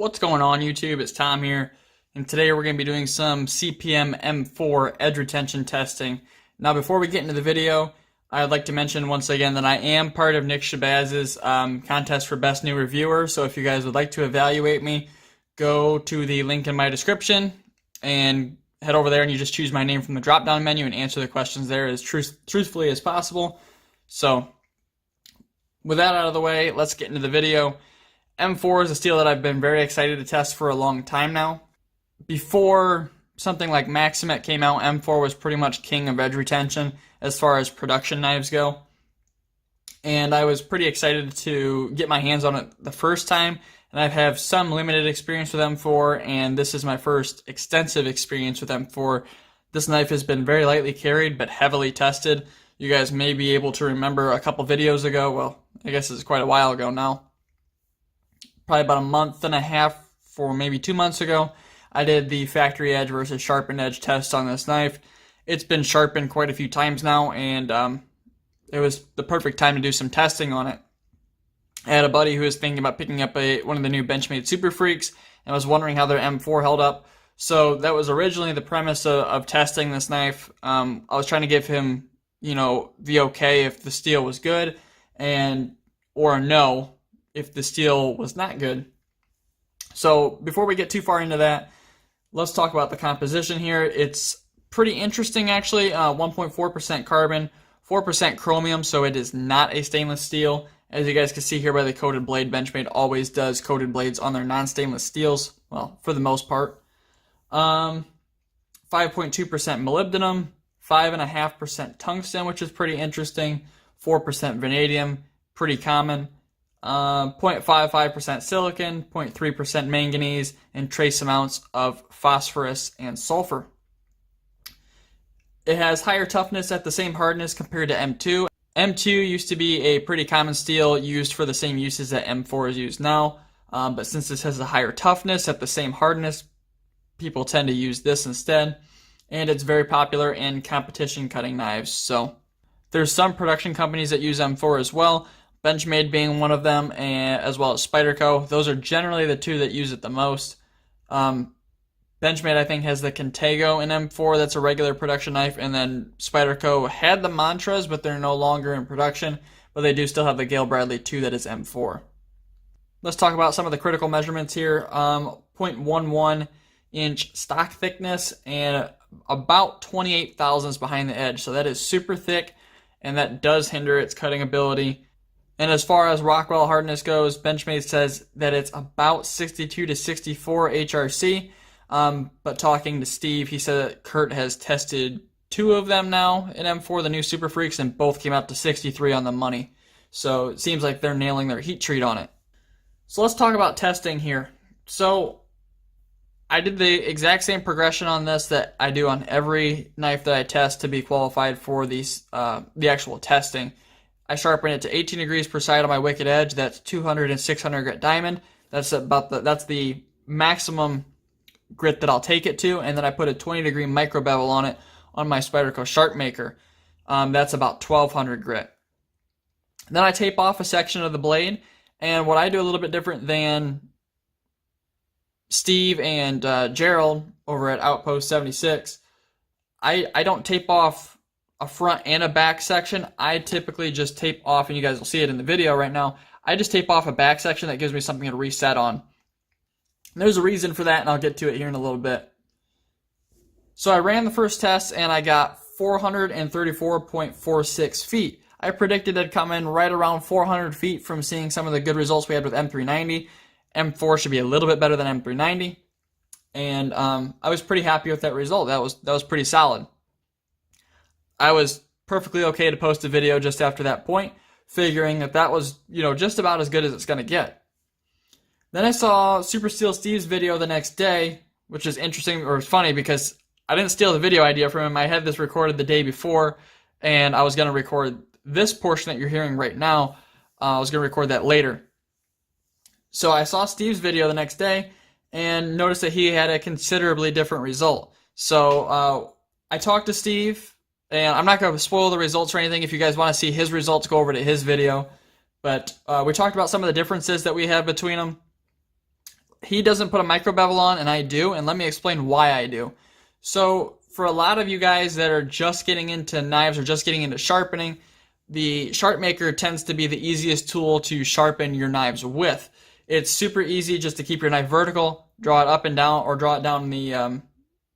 What's going on, YouTube? It's Tom here, and today we're going to be doing some CPM-M4 edge retention testing. Now, before we get into the video, I'd like to mention once again that I am part of Nick Shabaz's contest for Best New Reviewer, so if you guys would like to evaluate me, go to the link in my description and head over there and you just choose my name from the drop-down menu and answer the questions there as truthfully as possible. So, with that out of the way, let's get into the video. M4 is a steel that I've been very excited to test for a long time now. Before something like Maximet came out, M4 was pretty much king of edge retention as far as production knives go. And I was pretty excited to get my hands on it the first time. And I have some limited experience with M4, and this is my first extensive experience with M4. This knife has been very lightly carried, but heavily tested. You guys may be able to remember a couple videos ago, well, I guess it's quite a while ago now. Probably about a month and a half or maybe 2 months ago, I did the factory edge versus sharpened edge test on this knife. It's been sharpened quite a few times now, and it was the perfect time to do some testing on it. I had a buddy who was thinking about picking up one of the new Benchmade Super Freaks and was wondering how their M4 held up. So that was originally the premise of testing this knife. I was trying to give him, the okay if the steel was good, or a no if the steel was not good. So before we get too far into that, let's talk about the composition here. It's pretty interesting actually. 1.4% carbon, 4% chromium, so it is not a stainless steel. As you guys can see here by the coated blade, Benchmade always does coated blades on their non-stainless steels, well, for the most part. 5.2% molybdenum, 5.5% tungsten, which is pretty interesting, 4% vanadium, pretty common. 0.55% silicon, 0.3% manganese, and trace amounts of phosphorus and sulfur. It has higher toughness at the same hardness compared to M2. M2 used to be a pretty common steel used for the same uses that M4 is used now, but since this has a higher toughness at the same hardness, people tend to use this instead, and it's very popular in competition cutting knives. So there's some production companies that use M4 as well, Benchmade being one of them, and as well as Spyderco. Those are generally the two that use it the most. Benchmade, I think, has the Contago in M4. That's a regular production knife. And then Spyderco had the Mantras, but they're no longer in production. But they do still have the Gale Bradley 2 that is M4. Let's talk about some of the critical measurements here. 0.11 inch stock thickness and about 28 thousandths behind the edge. So that is super thick, and that does hinder its cutting ability. And as far as Rockwell hardness goes, Benchmade says that it's about 62 to 64 HRC. But talking to Steve, he said that Kurt has tested 2 of them now in M4, the new Super Freaks, and both came out to 63 on the money. So it seems like they're nailing their heat treat on it. So let's talk about testing here. So I did the exact same progression on this that I do on every knife that I test to be qualified for the actual testing. I sharpen it to 18 degrees per side on my wicked edge. That's 200 and 600 grit diamond. That's the maximum grit that I'll take it to, and then I put a 20 degree micro bevel on it on my Spyderco Sharp Maker. That's about 1200 grit. Then I tape off a section of the blade, and what I do a little bit different than Steve and Gerald over at Outpost 76, I don't tape off a front and a back section. I typically just tape off, and you guys will see it in the video right now, I just tape off a back section that gives me something to reset on. And there's a reason for that, and I'll get to it here in a little bit. So I ran the first test, and I got 434.46 feet. I predicted it'd come in right around 400 feet from seeing some of the good results we had with M390. M4 should be a little bit better than M390, and I was pretty happy with that result. That was pretty solid. I was perfectly okay to post a video just after that point, figuring that was, just about as good as it's going to get. Then I saw Super Steel Steve's video the next day, which is interesting, or funny, because I didn't steal the video idea from him. I had this recorded the day before, and I was going to record this portion that you're hearing right now. I was going to record that later. So I saw Steve's video the next day and noticed that he had a considerably different result. So I talked to Steve, and I'm not going to spoil the results or anything. If you guys want to see his results, go over to his video. But we talked about some of the differences that we have between them. he doesn't put a micro bevel on and I do, and let me explain why I do. So for a lot of you guys that are just getting into knives or just getting into sharpening, the Sharp Maker tends to be the easiest tool to sharpen your knives with. It's super easy just to keep your knife vertical, draw it up and down, or draw it down the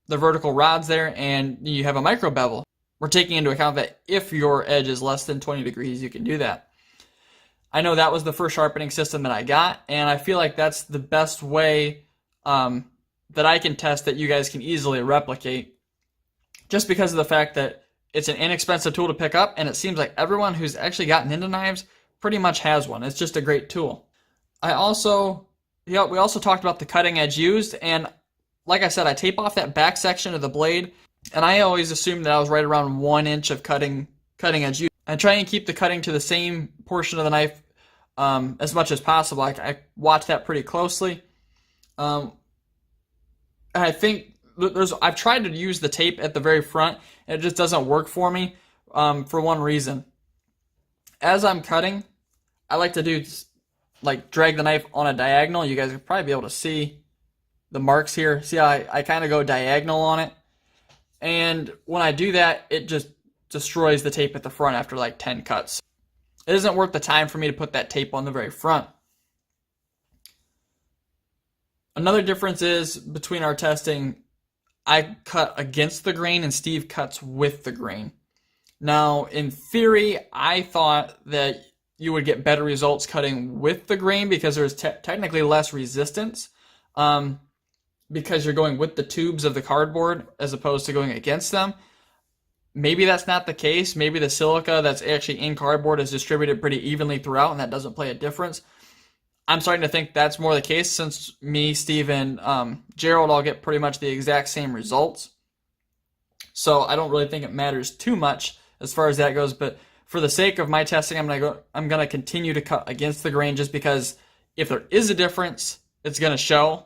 vertical rods there, and you have a micro bevel. We're taking into account that if your edge is less than 20 degrees, you can do that. I know that was the first sharpening system that I got, and I feel like that's the best way that I can test that you guys can easily replicate, just because of the fact that it's an inexpensive tool to pick up, and it seems like everyone who's actually gotten into knives pretty much has one. It's just a great tool. We also talked about the cutting edge used, and like I said, I tape off that back section of the blade, and I always assumed that I was right around 1 inch of cutting edge used. I try and keep the cutting to the same portion of the knife as much as possible. I watch that pretty closely. And I think I've tried to use the tape at the very front, and it just doesn't work for me for one reason. As I'm cutting, I like to drag the knife on a diagonal. You guys will probably be able to see the marks here. See how I kind of go diagonal on it? And when I do that, it just destroys the tape at the front after like 10 cuts. It isn't worth the time for me to put that tape on the very front. Another difference is between our testing, I cut against the grain and Steve cuts with the grain. Now, in theory, I thought that you would get better results cutting with the grain because there's technically less resistance because you're going with the tubes of the cardboard as opposed to going against them. Maybe that's not the case. Maybe the silica that's actually in cardboard is distributed pretty evenly throughout and that doesn't play a difference. I'm starting to think that's more the case since me, Steve, and Gerald all get pretty much the exact same results. So I don't really think it matters too much as far as that goes, but for the sake of my testing, I'm gonna continue to cut against the grain just because if there is a difference, it's gonna show,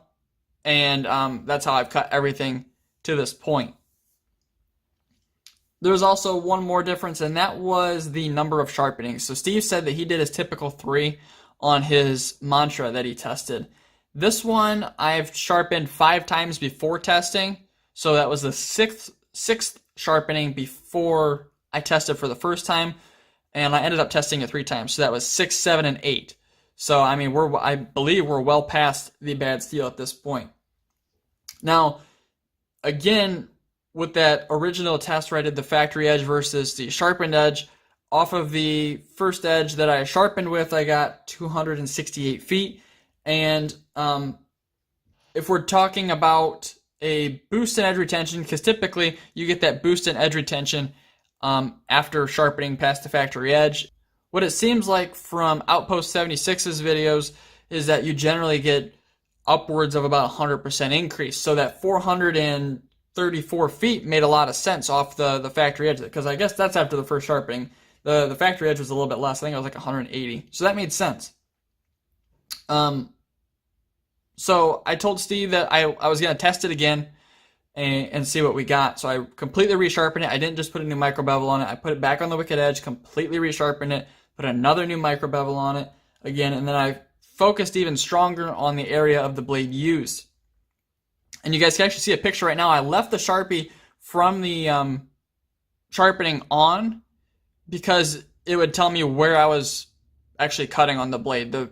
and that's how I've cut everything to this point. There's also one more difference, and that was the number of sharpenings. So Steve said that he did his typical 3 on his mantra that he tested. This one I've sharpened 5 times before testing, so that was the sixth sharpening before I tested for the first time, and I ended up testing it 3 times. So that was 6, 7, and 8. So I mean, I believe we're well past the bad steel at this point. Now, again, with that original test where I did the factory edge versus the sharpened edge, off of the first edge that I sharpened with, I got 268 feet. And if we're talking about a boost in edge retention, because typically you get that boost in edge retention after sharpening past the factory edge. What it seems like from Outpost 76's videos is that you generally get upwards of about 100% increase. So that 434 feet made a lot of sense off the factory edge, because I guess that's after the first sharpening. The factory edge was a little bit less. I think it was like 180. So that made sense. So I told Steve that I was going to test it again and see what we got. So I completely resharpened it. I didn't just put a new micro bevel on it. I put it back on the wicked edge, completely resharpened it, put another new micro bevel on it again, and then I focused even stronger on the area of the blade used. And you guys can actually see a picture right now. I left the Sharpie from the sharpening on because it would tell me where I was actually cutting on the blade. The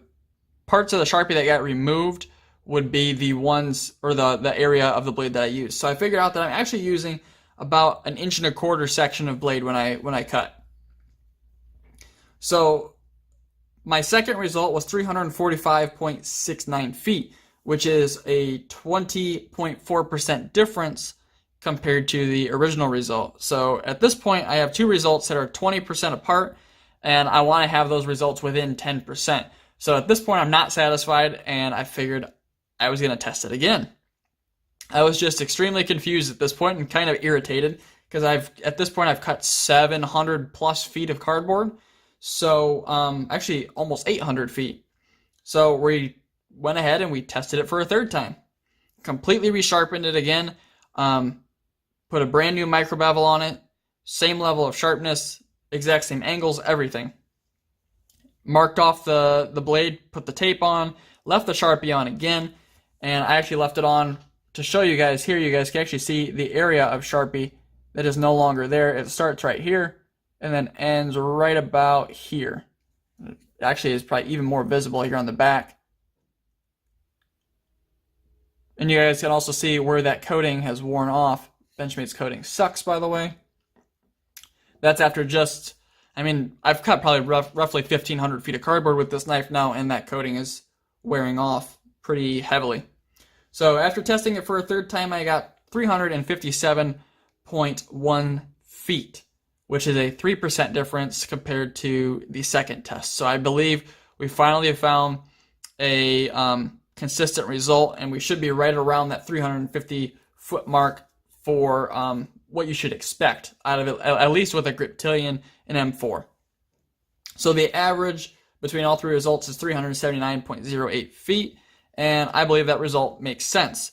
parts of the Sharpie that got removed would be the ones, or the area of the blade that I used. So I figured out that I'm actually using about 1.25 inch section of blade when I cut. So my second result was 345.69 feet, which is a 20.4% difference compared to the original result. So at this point, I have 2 results that are 20% apart, and I want to have those results within 10%. So at this point, I'm not satisfied, and I figured I was going to test it again. I was just extremely confused at this point and kind of irritated because at this point I've cut 700 plus feet of cardboard. So actually almost 800 feet. So we went ahead and we tested it for a third time. Completely resharpened it again. Put a brand new micro bevel on it. Same level of sharpness, exact same angles, everything. Marked off the blade, put the tape on, left the Sharpie on again, And I actually left it on to show you guys here. You guys can actually see the area of Sharpie that is no longer there. It starts right here and then ends right about here. It actually is probably even more visible here on the back. And you guys can also see where that coating has worn off. Benchmade's coating sucks, by the way. That's after just, I mean, I've cut probably roughly 1,500 feet of cardboard with this knife now, and that coating is wearing off pretty heavily. So after testing it for a third time, I got 357.1 feet, which is a 3% difference compared to the second test. So I believe we finally have found a consistent result, and we should be right around that 350 foot mark for what you should expect out of it, at least with a Griptilian and M4. So the average between all three results is 379.08 feet, and I believe that result makes sense.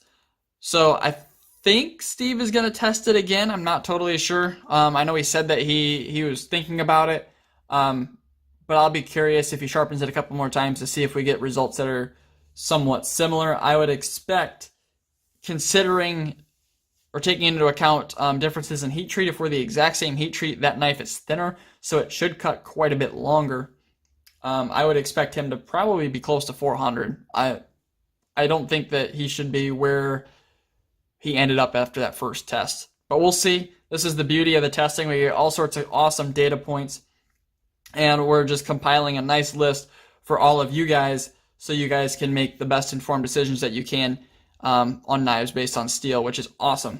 So I think Steve is going to test it again. I'm not totally sure. I know he said that he was thinking about it, but I'll be curious if he sharpens it a couple more times to see if we get results that are somewhat similar. I would expect, considering or taking into account differences in heat treat, if we're the exact same heat treat, that knife is thinner, so it should cut quite a bit longer. I would expect him to probably be close to 400. I don't think that he should be where he ended up after that first test, but we'll see. This is the beauty of the testing. We get all sorts of awesome data points, and we're just compiling a nice list for all of you guys so you guys can make the best informed decisions that you can on knives based on steel, which is awesome.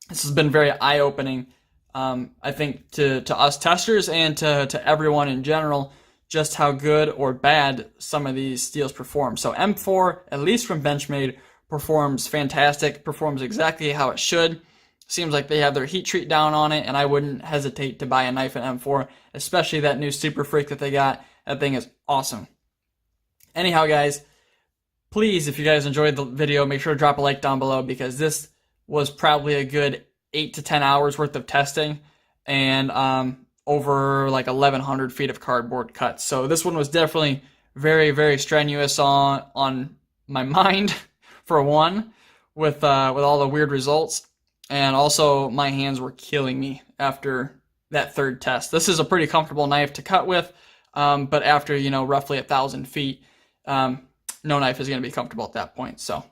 This has been very eye-opening, I think, to us testers and to everyone in general, just how good or bad some of these steels perform. So M4, at least from Benchmade, performs fantastic, performs exactly how it should. Seems like they have their heat treat down on it, and I wouldn't hesitate to buy a knife in M4, especially that new Super Freak that they got. That thing is awesome. Anyhow, guys, please, if you guys enjoyed the video, make sure to drop a like down below, because this was probably a good 8 to 10 hours worth of testing and over like 1,100 feet of cardboard cuts. So this one was definitely very, very strenuous on my mind, for one, with all the weird results. And also my hands were killing me after that third test. This is a pretty comfortable knife to cut with, but after, roughly 1,000 feet, no knife is going to be comfortable at that point. So,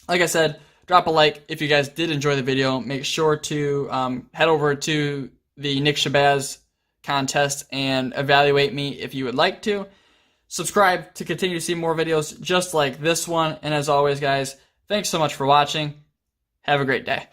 like I said, drop a like if you guys did enjoy the video. Make sure to head over to the Nick Shabazz contest and evaluate me if you would like to. Subscribe to continue to see more videos just like this one. And as always, guys, thanks so much for watching. Have a great day.